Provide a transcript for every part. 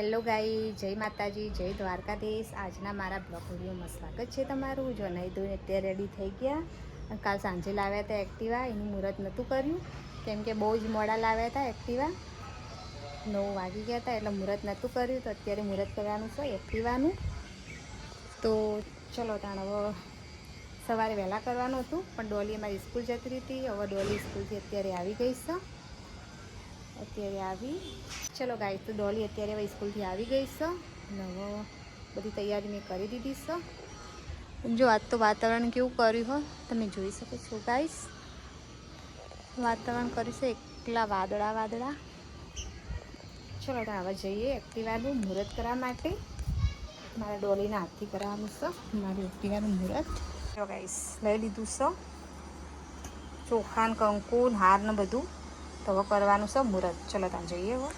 Hello ગાઈ, જય માતાજી, જય દ્વારકાધીશ। આજના મારા બ્લોગ વિડીયોમાં સ્વાગત છે તમારું। જો નહીં ધોઈને અત્યારે રેડી થઈ ગયા। કાલ સાંજે લાવ્યા હતા એક્ટિવા, એનું મુહૂર્ત નહોતું કર્યું કેમ કે બહુ જ મોડા લાવ્યા હતા એક્ટિવા। 9 વાગી ગયા હતા એટલે મુહૂર્ત નહોતું કર્યું, તો અત્યારે મુહૂર્ત કરવાનું છે એક્ટિવાનું। તો ચલો તાણ હવે સવારે વહેલા કરવાનું હતું પણ ડોલી અમારી સ્કૂલ જતી રહી હતી। હવે ડોલી સ્કૂલથી અત્યારે આવી ગઈ છે, અત્યારે આવી। ચલો ગાઈસ, તો ડોલી અત્યારે હવે સ્કૂલથી આવી ગઈ છે અને હવે બધી તૈયારી મેં કરી દીધી છે। જો આજ તો વાતાવરણ કેવું કર્યું હોય તમે જોઈ શકો છો ગાઈસ। વાતાવરણ કર્યું છે એકલા વાદળા। ચલો તો હવે જઈએ એક્ટિવાનું મુહૂર્ત કરવા માટે। મારા ડોલીના હાથથી કરાવવાનું છે મારી એક્ટિવાનું મુહૂર્ત। જો ગાઈસ લઈ લીધું છે ચોખા ને કંકુ હાર ને બધું, તો હવે કરવાનું છે મુહૂર્ત। ચલો ત્યાં જઈએ હવે।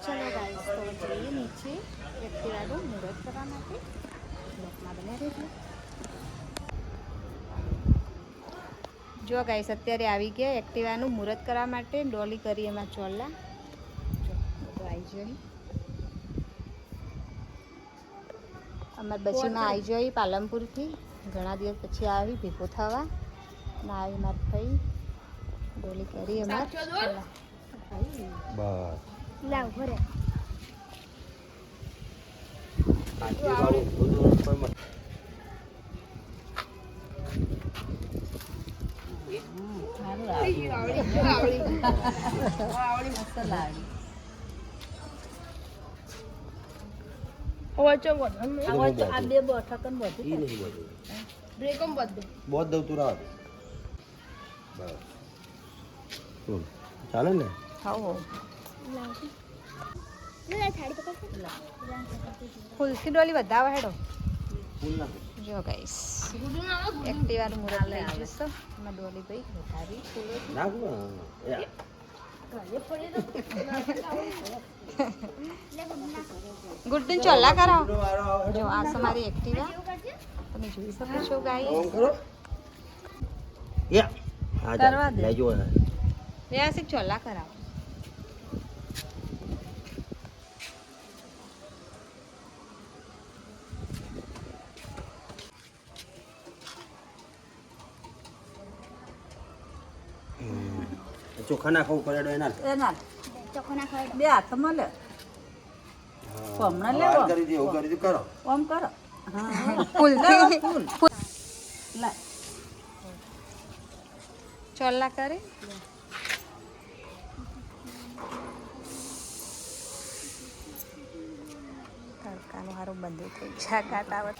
ચલો ગાઈસ, તો જઈએ નીચે એક્ટિવાનું મુહૂર્ત કરવા માટે। બ્લોકમાં બન્યા રહેજો। જો ગાઈસ અત્યારે આવી ગયા એક્ટિવાનું મુહૂર્ત કરવા માટે। ડોલી કરી એમાં ચોલા, જો બધું આવી જાય। અમારી બચીમાં આવી જાય પાલનપુરથી, ઘણા દિવસ પછી આવી ભેગો થવા ના આવી માર થઈ ડોલી કરી અમાર ચોલા। બસ લાવ ભરે ચાલે ને? ફૂલથી ડોલી વધાવે હેડો। જો ગાઈસ એક્ટિવાનું મુહૂર્ત લઈ જશો એમાં ડોલી ભાઈ વધાવી ગુડ્ડુ ચોલા કરાવો। જો આ છે મારી એક્ટિવા, તમે જોઈ શકો છો ગાઈસ। કરવા દે વ્યવસ્થિત ચોલા કરાવો। ચોખા નાખવું પડે એના ચોખ્ખો નાખવા બે હાથમાં લે હમણાં લે કરી દે એવું કરી દે કરો ઓમ કરો ફૂલ લે ચોલા કરી તડકાનું હારું બંધ થઈ જાય કાટાવત।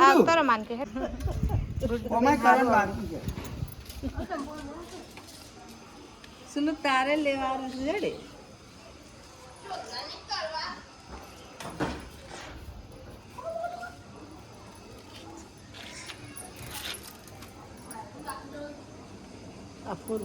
આવતારો માન કે સુનું તારે લેવાનું રેડે અફુર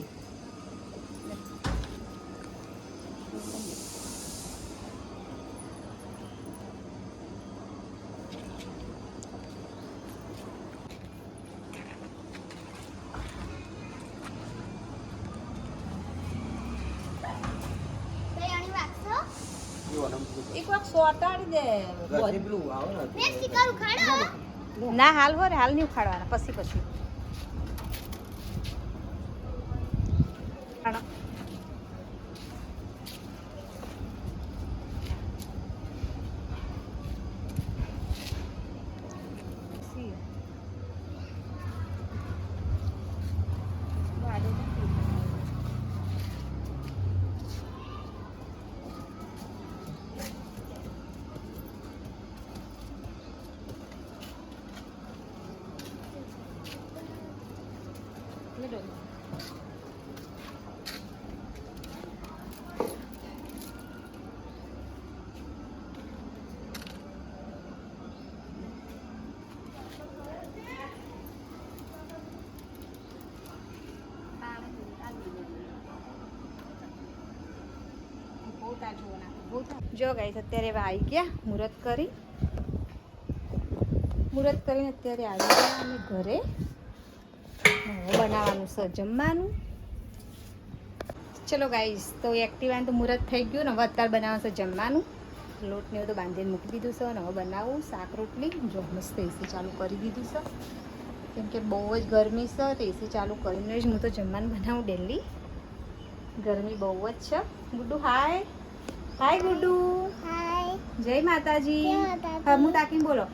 એક વાર સોટાડી દે ના હાલ હો રે, હાલ નહીં ઉખાડવાના, પછી જો ગાઈસ અત્યારે આવી ગયા મુહૂર્ત કરી મુહૂર્ત કરીને અત્યારે આવી ગયા અમે ઘરે. હવે બનાવવાનું છે જમવાનું. ચલો ગાઈસ, તો એક્ટિવાનું તો મુહૂર્ત થઈ ગયું ને હવે અત્યારે બનાવવાનું છે જમવાનું. લોટ ને બધું બાંધીને મૂકી દીધું છે અને હવે બનાવું શાક રોટલી. જો મસ્ત એસી ચાલુ કરી દીધું છે કેમ કે બહુ જ ગરમી છે, તો એસી ચાલુ કરીને જ હું તો જમવાનું બનાવું ડેલી. ગરમી બહુ જ છે. ગુડ્ડુ હાય. હાય ગુડ્ડુ. હાય. જય માતાજી. જય માતાજી. હા હું તાકીને બોલો.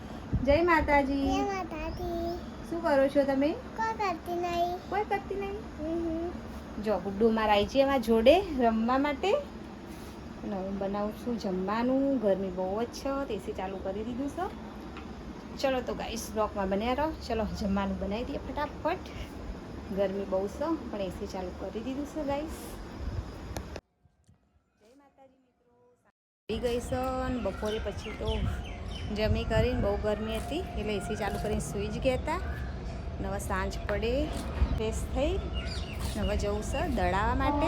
જય માતાજી. જય માતાજી. શું કરો છો તમે? કોઈ કરતી નહીં. કોઈ કરતી નહીં. જો ગુડ્ડુ મારા આવી છે એમાં જોડે રમવા માટે. અને હું બનાવું છું જમવાનું. ગરમી બહુ જ છે, તો એસી ચાલુ કરી દીધું છે. ચલો તો ગાઈસ બ્લોકમાં બન્યા રહો. ચલો જમવાનું બનાવી દઈએ ફટાફટ. ગરમી બહુ છે પણ એસી ચાલુ કરી દીધું છે ગાઈસ. જય માતાજી મિત્રો. આવી ગઈ છે અને બપોરે પછી તો જમી કરીને બહુ ગરમી હતી એટલે એસી ચાલુ કરીને સૂઈ જ ગયા હતા. હવે સાંજ પડે ફ્રેશ થઈ હવે જવું છે દળાવવા માટે.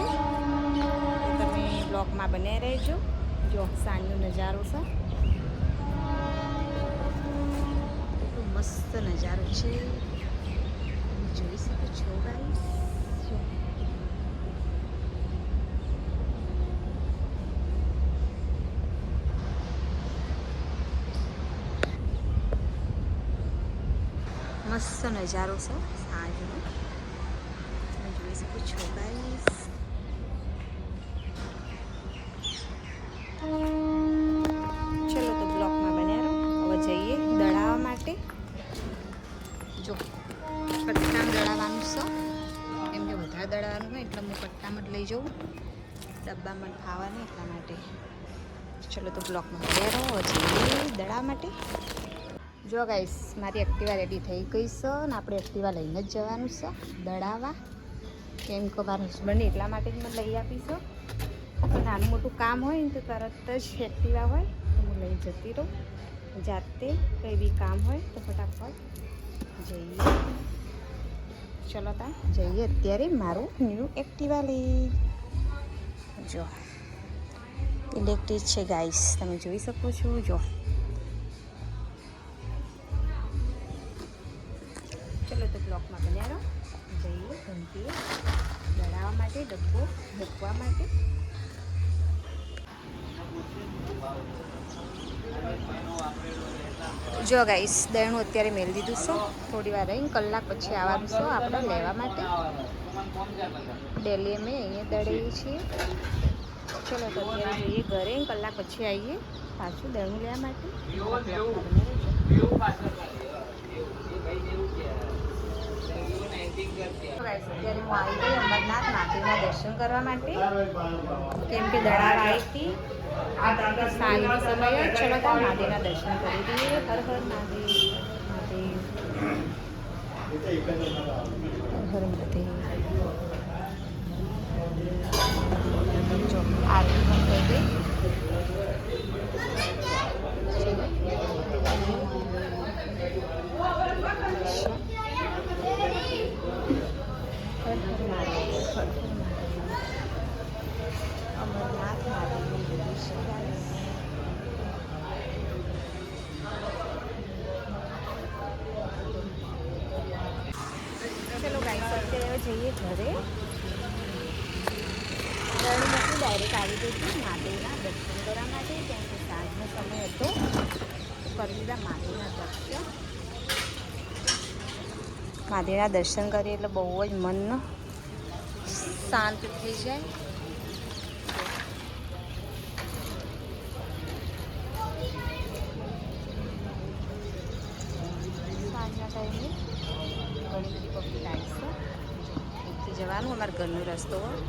તમે બ્લોકમાં બન્યા રહેજો. જો સાંજનો નજારો છે, કેટલો મસ્ત નજારો છે, તમે જોઈ શકો છો ગાઈસ. જો મસ્ત નજારો છે સાંજનો, તમે જોઈ શકો છો ગાઈસ. ચલો તો બ્લોકમાં બન્યા રહો. હવે જઈએ દળાવવા માટે. જો કટ્ટામાં દળાવવાનું છે કેમ કે વધારે દળાવવાનું હોય એટલે હું કટ્ટામાં જ લઈ જાઉં, ડબ્બામાં ખાવા નહીં એટલા માટે. ચલો તો બ્લોકમાં બન્યા રહો. હવે જઈએ દળાવવા માટે. જો ગાઈસ મારી એક્ટિવા રેડી થઈ ગઈ છે અને આપણે એક્ટિવા લઈને જ જવાનું છે દળાવવા. કેમ કે મારા હસબન્ડ એટલા માટે જ મને લઈ આપીશું. નાનું મોટું કામ હોય ને તો તરત જ એક્ટિવા હોય તો હું લઈ જતી રહું. જાતે કંઈ બી કામ હોય તો ફટાફટ જઈએ. ચલો ત્યાં જઈએ અત્યારે મારું ન્યૂ એક્ટિવા લઈ. જો ઇલેક્ટ્રિક છે ગાઈસ, તમે જોઈ શકો છો. જો ચલો તો બ્લોકમાં બન્યા રહો. જઈએ ઘંટીએ દળાવવા માટે, ડબ્બો મૂકવા માટે. જો ગાઈસ દળનું અત્યારે મેળ દીધું છે. થોડી વાર રહીને કલાક પછી આવવાનું છે આપણે લેવા માટે. ડેલી અમે અહીંયા દળીએ છીએ. ચલો તો અત્યારે જઈએ ઘરે, કલાક પછી આવીએ પાછું દળનું લેવા માટે. અત્યારે હું આવી ગઈ અમરનાથ મહાદેવના દર્શન કરવા માટે કેમ કે દળાવ આવી હતી સાંજનો સમય. ચલો તો મહાદેવના દર્શન કરી દઈએ. હર હર મહાદેવ. મહાદેવ હર મહાદેવ. જો આરતી પણ થઈ ગઈ. અમરનાથ મહાદેવનું મંદિર છે ગાઈસ. ચલો ગાઈસ અત્યારે જઈએ ઘરે. દળનું મૂકી ડાયરેક્ટ આવી ગઈ હતી મહાદેવના દર્શન કરવા માટે કેમ કે સાંજનો સમય હતો. કરી લીધા મહાદેવના દર્શન. મહાદેવના દર્શન કરીએ એટલે બહુ જ મન શાંત થઈ જાય. સાંજના ટાઈમે ઘણી બધી પબ્લિક આવી છે. અહીંથી જવાનું અમારા ઘરનો રસ્તો હોય.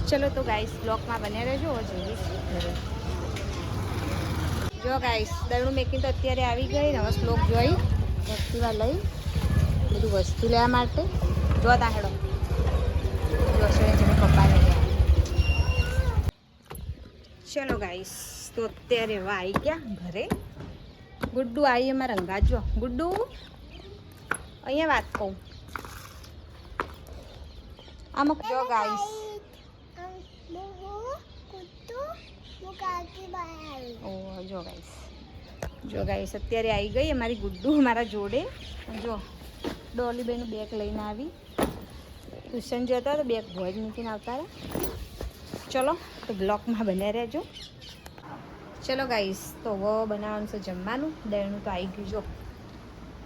ચલો તો ગાઈસ બ્લોકમાં બન્યા રહેજો. જઈએ ઘરે. જો ગાઈસ દળનું મેકિંગ તો અત્યારે આવી ગઈ. હવે શ્લોક જોઈ એક્ટિવા લઈ બધું વસ્તુ લેવા માટે. જો તા હેડો પપ્પાને ચલો ગાઈસ તો અત્યારે હવે આવી ગયા ઘરે. ગુડ્ડુ આવી અમારા રંગા. જો ગુડ્ડુ અહીંયા વાત કહું આમાં. જો ગાઈસ હું કાકી બહાર ઓ જો ગાઈસ અત્યારે આવી ગઈ અમારી ગુડ્ડુ મારા જોડે. જો ડોલી બેનું બેગ લઈને આવી. ટ્યુશન જતા તો બેગ ભોજ મૂકીને આવતા રહ્યા. ચલો તો બ્લોકમાં બન્યા રહેજો. ચલો ગાઈસ તો હવે બનાવવાનું છે જમવાનું. દહીંનું તો આવી ગયું. જો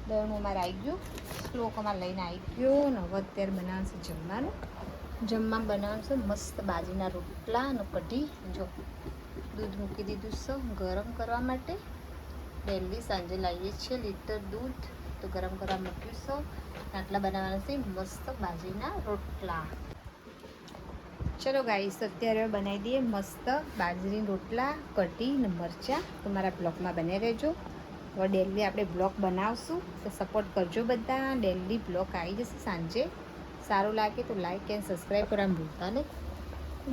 દહીંનું અમારે આવી ગયું. શ્લોક અમારે લઈને આવી ગયો. ને હવે અત્યારે બનાવવાનું છે જમવાનું. જમવામાં બનાવવાનું છે મસ્ત બાજરીના રોટલા અને કઢી. જો દૂધ મૂકી દીધું છે ગરમ કરવા માટે. ડેલી સાંજે લાવીએ છીએ લીટર દૂધ તો ગરમ કરવા મૂક્યું છે. આટલા બનાવવાના છે મસ્ત બાજરીના રોટલા. ચલો ગાઈસ અત્યારે બનાવી દઈએ મસ્ત બાજરીના રોટલા કઢી ને મરચાં. તમારા બ્લોગમાં બને રહેજો. હવે ડેલી આપણે બ્લોગ બનાવશું તો સપોર્ટ કરજો બધા. ડેલી બ્લોગ આવી જશે સાંજે. સારું લાગે તો લાઈક એન્ડ સબસ્ક્રાઈબ કરવાનું ભૂલતા નહીં.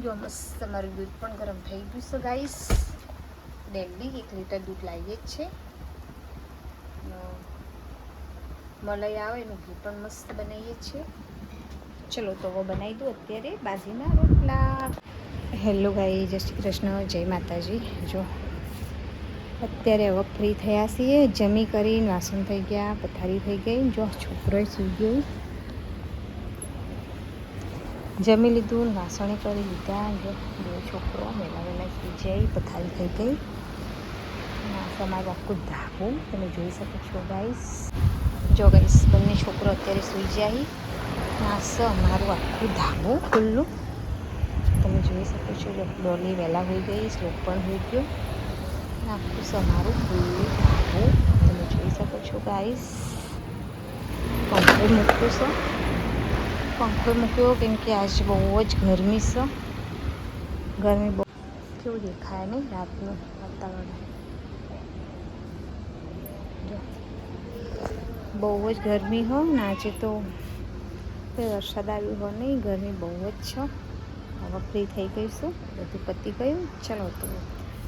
જો મસ્ત તમારું દૂધ પણ ગરમ થઈ ગયું છે ગાઈસ. ડેલી 1 લીટર દૂધ લાવીએ જ છે. મલાઈ આવે એનું ઘી પણ મસ્ત બનાવીએ છીએ. ચલો તો હવે બનાવી દઉં અત્યારે બાજરીના રોટલા. હેલો ગાઈ, જય શ્રી કૃષ્ણ, જય માતાજી. જો અત્યારે હવે ફ્રી થયા છીએ. જમી કરીને વાસણ થઈ ગયા, પથારી થઈ ગઈ. જો છોકરોએ સૂઈ ગયો. જમી લીધું ને વાસણે કરી લીધા. જો બે છોકરો વહેલા સૂઈ જાય, પથારી થઈ ગઈ. નાસ્તામાં આખું ધાબું તમે જોઈ શકો છો ગાઈસ. જો ગાઈસ બંને છોકરો અત્યારે સૂઈ જાય. નાસ્તો અમારું આખું ધાબું ખુલ્લું તમે જોઈ શકો છો. જો ડોલી વહેલા હોઈ ગઈ, શ્લોક પણ હોઈ ગયો. આખું અમારું ખુલ્લું ધાબું તમે જોઈ શકો છો ગાઈસ. પંખો મૂક્યો છે. પંખો મૂક્યો કેમ કે આજે બહુ જ ગરમી છે. ગરમી બહુ કેવું દેખાય નહીં રાતનું વાતાવરણ. બહુ જ ગરમી હો ને આજે તો કોઈ વરસાદ આવ્યો હોય નહીં. ગરમી બહુ જ છે. હવે ફ્રી થઈ ગઈશું, બધું પતી ગયું. ચલો તો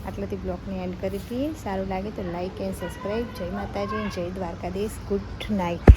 આટલેથી બ્લોગને એન્ડ કરી દઈએ. સારું લાગે તો લાઈક એન્ડ સબસ્ક્રાઈબ. જય માતાજી, જય દ્વારકાધીશ. Good night.